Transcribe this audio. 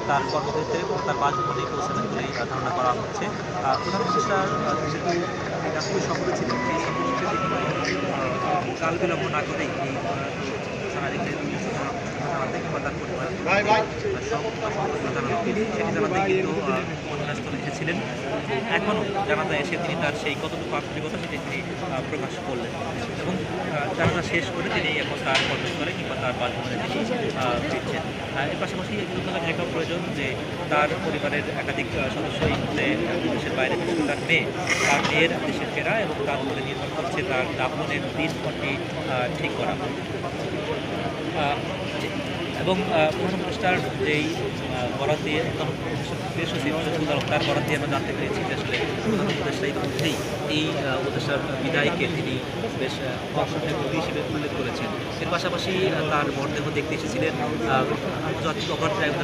তার কর্মক্ষেত্রে এবং তার বাসভবনে পৌঁছাবেন বলেই ধারণা করা হচ্ছে। প্রধান উপদেষ্টা যেহেতু রাষ্ট্রীয় সফরে ছিলেন, সেই সফর শেষে তিনি কাল বিলম্ব না করেই এই জানাতে কিংবা তার পরিবার সেটি জানাতে কিন্তু ঘটনাস্থলে এসেছিলেন। এখনও জানাজা এসে তিনি তার সেই কতটুকু আন্তরিকতা সেটি তিনি প্রকাশ করলেন এবং জানাজা শেষ করে তিনি এখন তার কর্মস্থলে কিংবা তার বাসভবনে তিনি ফিরছেন। এর পাশাপাশি একটু দেখাও প্রয়োজন যে তার পরিবারের একাধিক সদস্য এই মুহূর্তে দেশের বাইরে, বিশেষ করে তার মেয়ে, তার মেয়ের দেশে ফেরা এবং তার উপরে নির্ভর করছে তার দাফনের দিনক্ষণটি ঠিক করা। এবং প্রধান উপদেষ্টার যেই বরাত দিয়ে প্রেস সচিব তার বরাত দিয়ে আমরা জানতে পেরেছি যে আসলে প্রধান উপদেষ্টা ইতিমধ্যেই এই উপদেষ্টার বিদায়কে তিনি বেশ অসহায় কবি হিসেবে উল্লেখ করেছেন। এর পাশাপাশি তার মরদেহ দেখতে এসেছিলেন আন্তর্জাতিক অপরাধ ট্রাইব্যুনাল